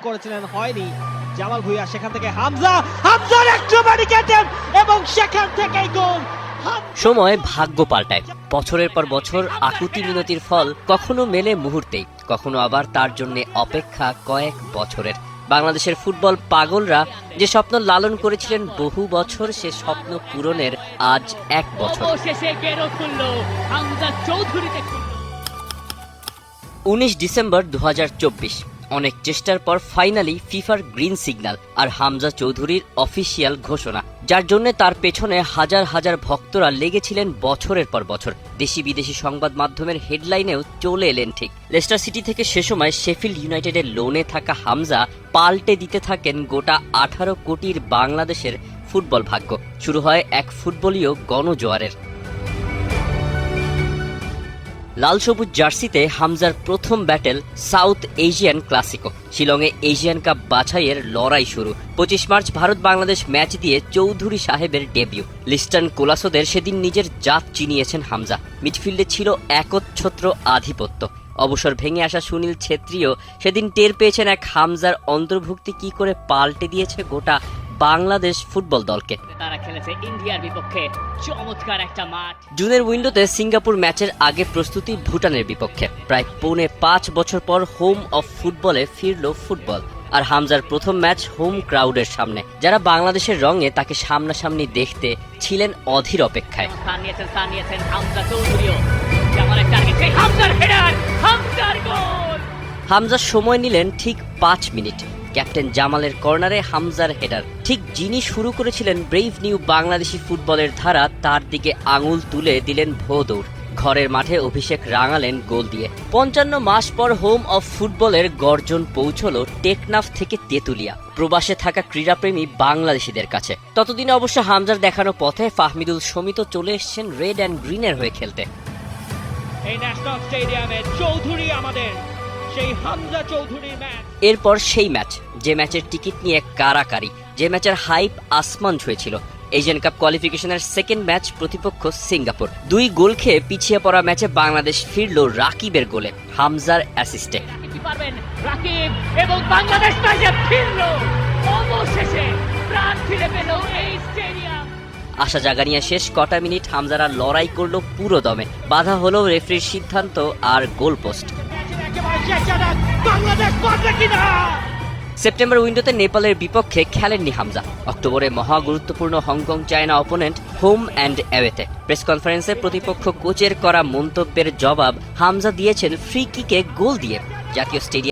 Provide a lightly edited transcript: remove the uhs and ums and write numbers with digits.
করেছিলেন, হয়নি। জামাল ভুঁইয়া, সেখান থেকে হামজার অ্যাক্রোব্যাটিক অ্যাটেম্প এবং সেখান থেকেই গোল। সময় ভাগ্য পাল্টায়। বছরের পর বছর আকুতি মিনতির ফল কখনো মেলে মুহূর্তেই, কখনো আবার তার জন্য অপেক্ষা কয়েক বছরের। বাংলাদেশের ফুটবল পাগলরা যে স্বপ্ন লালন করেছিলেন বহু বছর, সে স্বপ্ন পূরণের আজ 1 বছর। 19 ডিসেম্বর 2024, অনেক চেষ্টার পর ফাইনালি ফিফার গ্রিন সিগন্যাল আর হামজা চৌধুরীর অফিসিয়াল ঘোষণা, যার জন্য তার পেছনে হাজার হাজার ভক্তরা লেগেছিলেন বছরের পর বছর। দেশি বিদেশি সংবাদ মাধ্যমের হেডলাইনেও চলে এলেন ঠিক। লেস্টার সিটি থেকে সে সময় শেফিল্ড ইউনাইটেডের লোনে থাকা হামজা পাল্টে দিতে থাকেন গোটা 18 কোটির বাংলাদেশের ফুটবল ভাগ্য। শুরু হয় এক ফুটবলীয় গণজোয়ারের। লাল সবুজ জার্সিতে হামজার প্রথম ব্যাটেল সাউথ এশিয়ান ক্লাসিকো। শিলংয়ে এশিয়ান কাপ বাছাইয়ের লড়াই শুরু। 25 মার্চ ভারত বাংলাদেশ ম্যাচ দিয়ে চৌধুরী সাহেবের ডেবিউ। লিস্টন কোলাসোদের সেদিন নিজের জাত চিনিয়েছেন হামজা। মিডফিল্ডে ছিল একচ্ছত্র আধিপত্য। অবসর ভেঙে আসা সুনীল ছেত্রীও সেদিন টের পেয়েছেন এক হামজার অন্তর্ভুক্তি কি করে পাল্টে দিয়েছে গোটা বাংলাদেশ ফুটবল দলকে। তারা খেলেছে ইন্ডিয়ার বিপক্ষে, চমৎকার একটা মাঠ। জুনের উইন্ডোতে সিঙ্গাপুর ম্যাচের আগে প্রস্তুতি ভুটানের বিপক্ষে। প্রায় 5.25 বছর পর হোম অফ ফুটবলে ফিরল ফুটবল। আর হামজার প্রথম ম্যাচ হোম ক্রাউডের সামনে, যারা বাংলাদেশের রঙে তাকে সামনাসামনি দেখতে ছিলেন অধীর অপেক্ষায়। হামজা সময় নিলেন ঠিক 5 মিনিট। ক্যাপ্টেন জামালের কর্নারে হামজার হেডার। ঠিক যিনি শুরু করেছিলেন ব্রেভ নিউ বাংলাদেশি ফুটবলের ধারা, তার দিকে আঙুল তুলে দিলেন ভো দৌড়। ঘরের মাঠে অভিষেক রাঙালেন গোল দিয়ে। 55 মাস পর হোম অফ ফুটবলের গর্জন পৌঁছলো টেকনাফ থেকে তেতুলিয়া, প্রবাসে থাকা ক্রীড়াপ্রেমী বাংলাদেশিদের কাছে। ততদিনে অবশ্য হামজার দেখানো পথে ফাহমিদুল সমিত চলে এসেছেন রেড অ্যান্ড গ্রিনের হয়ে খেলতে। এই ন্যাশনাল স্টেডিয়ামে চৌধুরী আমাদের, সেই হামজা চৌধুরীর ম্যাচ। এরপর সেই ম্যাচ, যে ম্যাচের টিকিট নিয়ে কারাকারি, যে ম্যাচের হাইপ আসমান ছুঁয়েছিল। এশিয়ান কাপ কোয়ালিফিকেশনের সেকেন্ড ম্যাচ, প্রতিপক্ষ সিঙ্গাপুর। 2 গোল খেয়ে পিছিয়ে পড়া ম্যাচে বাংলাদেশ ফিরল রাকিবের গোলে, হামজার অ্যাসিস্টে। রাকিব এবং বাংলাদেশ ম্যাচে ফিরল, অবশেষে প্রাণ ফিরে পেল এই স্টেডিয়াম। আশা জাগানিয়া শেষ কটা মিনিট হামজারা লড়াই করলো পুরো দমে। বাধা হলো রেফারির সিদ্ধান্ত আর গোল পোস্ট। সেপ্টেম্বর উইন্ডোতে নেপালের বিপক্ষে খেলেননি হামজা। অক্টোবরে মহা গুরুত্বপূর্ণ Hong Kong China opponent home and অ্যাওয়েতে। প্রেস কনফারেন্সে প্রতিপক্ষ কোচের করা মন্তব্যের জবাব হামজা দিয়েছেন ফ্রি কিকে গোল দিয়ে। জাতীয় স্টেডিয়াম